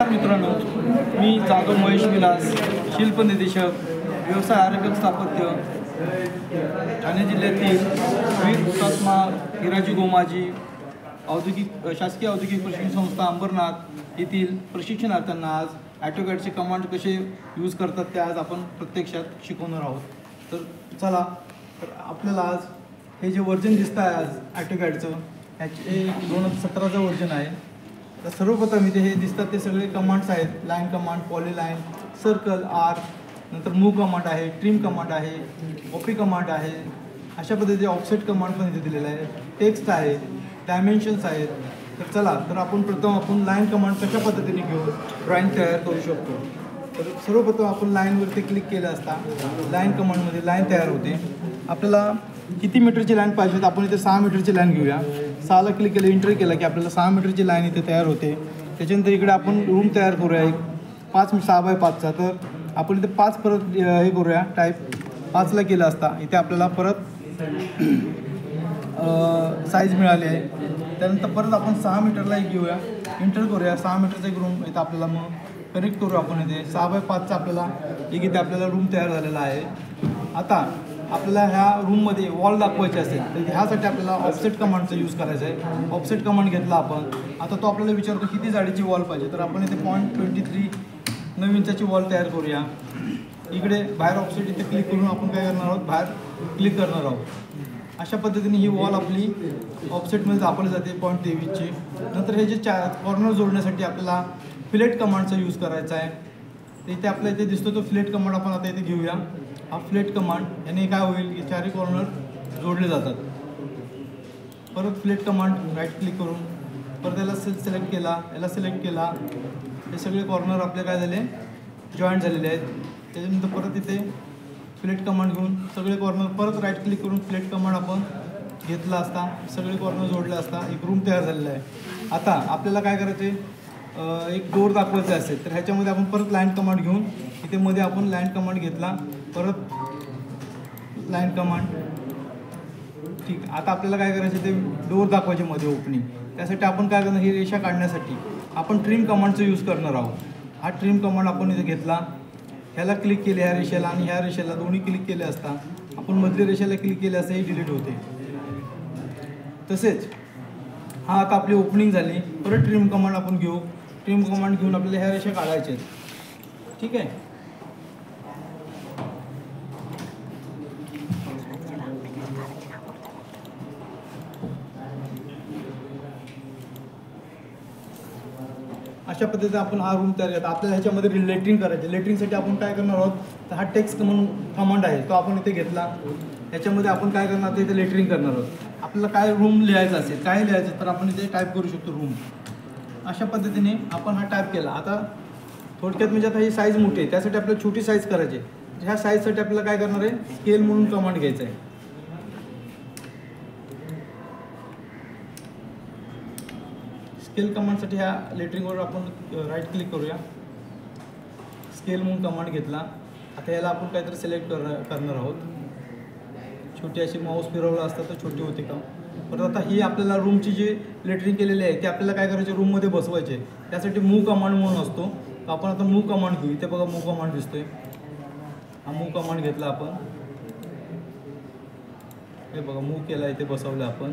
मित्रांनो, मी जाधव महेश विलास, शिल्प निदेशक, व्यवसाय आरोग्य स्थापत्य, ठाणे जिल्ह्यातील वीर हुतात्मा हिराजी गोमाजी शासकीय औद्योगिक प्रशिक्षण संस्था अंबरनाथ येथील प्रशिक्षणार्थ्यांना आज ॲटोकॅडचे कमांड कसे यूज करतात ते आज आपण प्रत्यक्षात शिकवणार आहोत. तर चला, तर आपल्याला आज हे जे वर्जन दिसतं आहे आज ॲटोकॅडचं, ह्याचे 2017चं वर्जन आहे. तर सर्वप्रथम इथे हे दिसतात ते सगळे कमांड्स आहेत. लाईन कमांड, पॉलीलाईन, सर्कल, आर, नंतर मूव कमांड आहे, ट्रिम कमांड आहे, ओपी कमांड आहे. अशा पद्धतीचे ऑफसेट कमांड पण इथे दिलेला आहे. टेक्स्ट आहे, डायमेन्शन्स आहेत. तर चला, तर आपण लाईन कमांड कशा पद्धतीने घेऊन ड्रॉइंग तयार करू शकतो. तर सर्वप्रथम आपण लाईनवरती क्लिक केलं असता लाईन कमांडमध्ये लाईन तयार होते. आपल्याला किती मीटरची लाईन पाहिजे तर आपण इथे 6 मीटरची लाईन घेऊया. 6ला क्लिक केलं, एंटर केलं की आपल्याला 6 मीटरची लाईन इथे तयार होते. त्याच्यानंतर इकडे आपण रूम तयार करूया एक 6x5चा. तर आपण इथे 5 परत हे करूया, टाईप 5ला केलं असता इथे आपल्याला परत साईज मिळाली आहे. त्यानंतर परत आपण 6 मीटरला एक घेऊया, एंटर करूया. 6 मीटरचा एक रूम इथं आपल्याला मग कनेक्ट करू आपण इथे 6x5चा आपल्याला एक इथे आपल्याला रूम तयार झालेला आहे. आता आपल्याला ह्या रूममध्ये वॉल दाखवायचे असेल तर ह्यासाठी आपल्याला ऑफसेट कमांडचा यूज करायचा आहे. ऑफसेट कमांड घेतला आपण. आता तो आपल्याला विचारतो किती जाडीची वॉल पाहिजे. तर आपण इथे 0.23 9 इंचाची वॉल तयार करूया. इकडे बाहेर ऑफसेट इथे क्लिक करून आपण काय करणार आहोत, बाहेर क्लिक करणार आहोत. अशा पद्धतीने ही वॉल आपली ऑफसेटमध्ये दाखवली जाते 0.23ची. नंतर हे जे कॉर्नर जोडण्यासाठी आपल्याला फिलेट कमांडचा यूज करायचा आहे. तर इथे आपल्या इथे दिसतो तो फिलेट कमांड आपण आता इथे घेऊया. हा फ्लेट कमांड याने काय होईल की चारही कॉर्नर जोडले जातात. परत फ्लेट कमांड राईट क्लिक करून परत याला सिलेक्ट केला, याला सिलेक्ट केला, हे सगळे कॉर्नर आपले काय झाले, जॉईंट झालेले आहेत. त्याच्यानंतर परत इथे फ्लेट कमांड घेऊन सगळे कॉर्नर परत राईट क्लिक करून फ्लेट कमांड आपण घेतला असता सगळे कॉर्नर जोडले असता एक रूम तयार झालेला आहे. आता आपल्याला काय करायचे, एक डोर दाखवायचं असेल तर ह्याच्यामध्ये आपण परत लाईन कमांड घेऊन इथे मध्ये आपण लाईन कमांड घेतला, परत लाईन कमांड. ठीक, आता आपल्याला काय करायचं, ते डोर दाखवायचे मध्ये ओपनिंग. त्यासाठी आपण काय करणार, ही रेषा काढण्यासाठी आपण ट्रिम कमांडचा यूज करणार आहोत. हा ट्रिम कमांड आपण इथे घेतला, ह्याला क्लिक केले ह्या रेषेला आणि ह्या रेषेला दोन्ही क्लिक केले असता आपण मधल्या रेषेला क्लिक केले असता ही डिलीट होते. तसेच हा आता आपली ओपनिंग झाली. परत ट्रिम कमांड आपण घेऊ. ट्रिम कमांड घेऊन आपल्याला ह्या रेषा काढायच्या आहेत. ठीक आहे. अशा पद्धतीने आपण हा रूम तयार करतो. आपल्याला ह्याच्यामध्ये लेटरिंग करायचे. लेटरिंगसाठी आपण काय करणार आहोत, तर हा टेक्स्ट कमांड आहे तो आपण इथे घेतला. ह्याच्यामध्ये आपण काय करणार, तर इथे लेटरिंग करणार आहोत. आपल्याला काय रूम लिहायचं असेल, काय लिहायचं तर आपण इथे टाईप करू शकतो रूम. अशा पद्धतीने आपण हा टाईप केला. आता थोडक्यात म्हणजे आता ही साईज मोठी आहे, त्यासाठी आपल्याला छोटी साईज करायची. ह्या साईजसाठी आपल्याला काय करणार आहे, स्केल म्हणून कमांड घ्यायचा आहे. स्केल कमांडसाठी ह्या लेटरिंगवर आपण राईट क्लिक करूया. स्केल म्हणून कमांड घेतला. आता याला आपण काहीतरी सिलेक्ट करणार आहोत. छोटी अशी माऊस फिरवला असता तर छोटी होते का. परत आता ही आपल्याला रूमची जी लेटरिंग केलेली आहे ती आपल्याला काय करायचे, रूममध्ये बसवायचे. त्यासाठी मूव कमांड म्हणून असतो. तर आपण आता मूव कमांड घेऊ. इथे बघा मूव कमांड दिसतोय. हा मूव कमांड घेतला आपण. हे बघा मूव केला, इथे बसवलं आपण.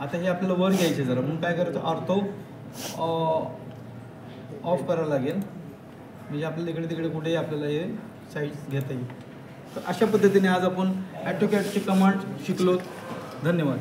आता हे आपल्याला वर घ्यायचे जरा, म्हणून काय करायचं, ऑर्थो ऑफ करायला लागेल. म्हणजे आपल्याला इकडे तिकडे कुठेही आपल्याला हे साईज घेता येईल. तर अशा पद्धतीने आज आपण ॲटोकॅडचे कमांड शिकलो. धन्यवाद.